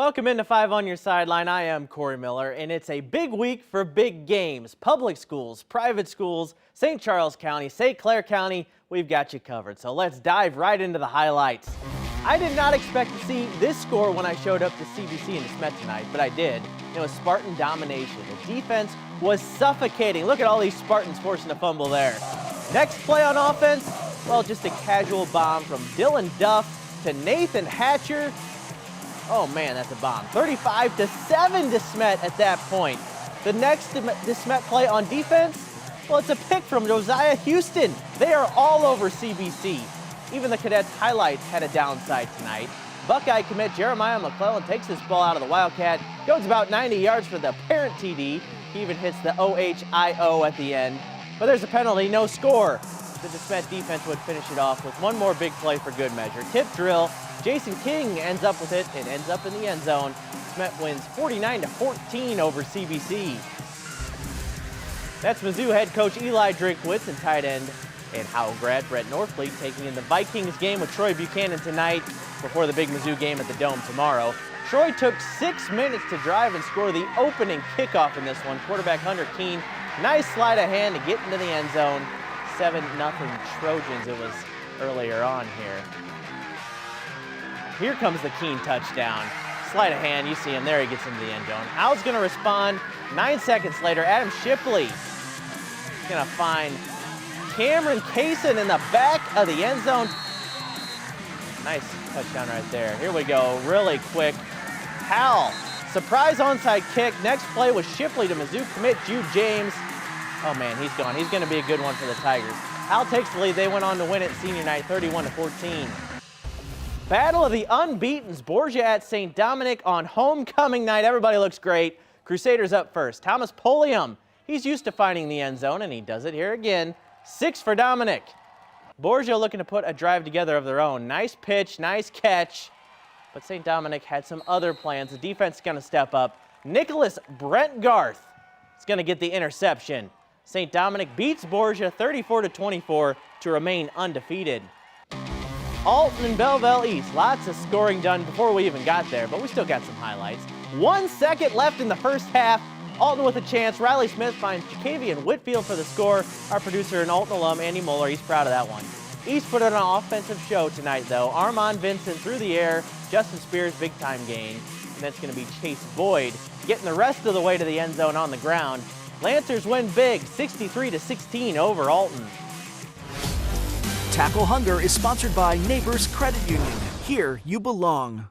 Welcome into 5 on Your Sideline. I am Corey Miller, and it's a big week for big games. Public schools, private schools, St. Charles County, St. Clair County, we've got you covered. So let's dive right into the highlights. I did not expect to see this score when I showed up to CBC and to Sept tonight, but I did. It was Spartan domination. The defense was suffocating. Look at all these Spartans forcing a fumble there. Next play on offense, well, just a casual bomb from Dylan Duff to Nathan Hatcher. Oh man, that's a bomb. 35-7 to Sept at that point. The next to Sept play on defense, well, it's a pick from Josiah Houston. They are all over CBC. Even the Cadets highlights had a downside tonight. Buckeye commit Jeremiah McClellan takes this ball out of the Wildcat, goes about 90 yards for the parent TD. He even hits the OHIO at the end. But there's a penalty, no score. The Sept defense would finish it off with one more big play for good measure. Tip drill. Jason King ends up with it and ends up in the end zone. Sept wins 49-14 over CBC. That's Mizzou head coach Eli Drinkwitz and tight end and Howell grad Brett Norfleet taking in the Vikings game with Troy Buchanan tonight before the big Mizzou game at the Dome tomorrow. Troy took 6 minutes to drive and score the opening kickoff in this one. Quarterback Hunter Keene, nice sleight of hand to get into the end zone. 7-0 Trojans it was earlier on here. Here comes the Keene touchdown. Sleight of hand, you see him there, he gets into the end zone. Howell's gonna respond 9 seconds later. Adam Shipley is gonna find Cameron Kaysen in the back of the end zone. Nice touchdown right there. Here we go, really quick. Howell, surprise onside kick. Next play was Shipley to Mizzou commit Jude James. Oh man, he's gone. He's gonna be a good one for the Tigers. Howell takes the lead. They went on to win it senior night 31-14. Battle of the Unbeatens, Borgia at St. Dominic on homecoming night. Everybody looks great. Crusaders up first. Thomas Polium, he's used to finding the end zone, and he does it here again. 6 for Dominic. Borgia looking to put a drive together of their own. Nice pitch, nice catch. But St. Dominic had some other plans. The defense is going to step up. Nicholas Brentgarth is going to get the interception. St. Dominic beats Borgia 34-24 to remain undefeated. Alton and Belleville East, lots of scoring done before we even got there, but we still got some highlights. 1 second left in the first half. Alton with a chance. Riley Smith finds Jacavian Whitfield for the score. Our producer and Alton alum, Andy Mueller, he's proud of that one. East put on an offensive show tonight, though. Armand Vincent through the air. Justin Spears, big-time gain. And that's going to be Chase Boyd getting the rest of the way to the end zone on the ground. Lancers win big, 63-16 over Alton. Tackle Hunger is sponsored by Neighbors Credit Union. Here you belong.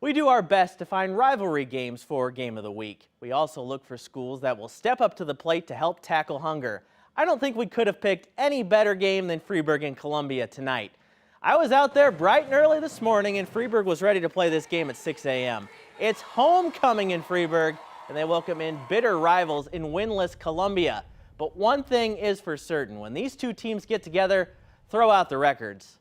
We do our best to find rivalry games for Game of the Week. We also look for schools that will step up to the plate to help tackle hunger. I don't think we could have picked any better game than Freeburg and Columbia tonight. I was out there bright and early this morning, and Freeburg was ready to play this game at 6 a.m. It's homecoming in Freeburg, and they welcome in bitter rivals in winless Columbia. But one thing is for certain, when these two teams get together, throw out the records.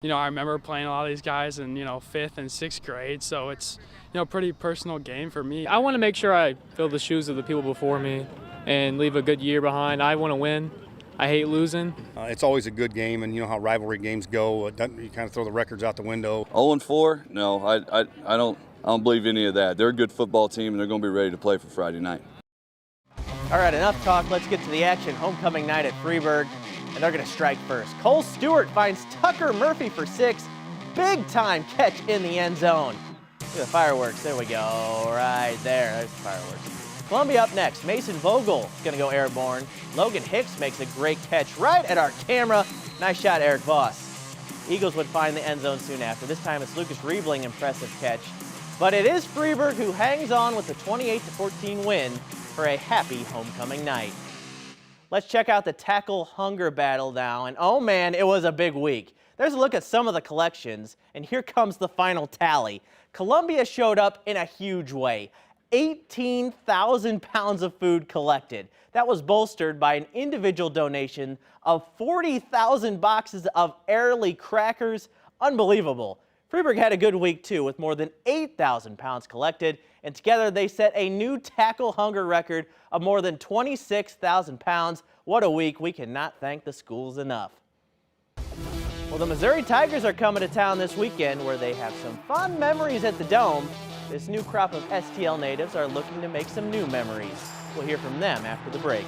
You know, I remember playing a lot of these guys in, 5th and 6th grade, so it's, a pretty personal game for me. I want to make sure I fill the shoes of the people before me and leave a good year behind. I want to win. I hate losing. It's always a good game, and you know how rivalry games go. You kind of throw the records out the window. 0-4? No, I don't believe any of that. They're a good football team, and they're going to be ready to play for Friday night. All right, enough talk. Let's get to the action. Homecoming night at Freeburg. And they're going to strike first. Cole Stewart finds Tucker Murphy for 6. Big time catch in the end zone. Look at the fireworks. There we go. Right there. There's the fireworks. Columbia up next. Mason Vogel is going to go airborne. Logan Hicks makes a great catch right at our camera. Nice shot, Eric Voss. Eagles would find the end zone soon after. This time it's Lucas Riebling. Impressive catch. But it is Freeburg who hangs on with the 28-14 win for a happy homecoming night. Let's check out the tackle hunger battle now, and oh man, it was a big week. There's a look at some of the collections, and here comes the final tally. Columbia showed up in a huge way. 18,000 pounds of food collected. That was bolstered by an individual donation of 40,000 boxes of Airly crackers. Unbelievable. Freeburg had a good week too, with more than 8,000 pounds collected, and together they set a new tackle hunger record of more than 26,000 pounds. What a week. We cannot thank the schools enough. Well, the Missouri Tigers are coming to town this weekend where they have some fun memories at the Dome. This new crop of STL natives are looking to make some new memories. We'll hear from them after the break.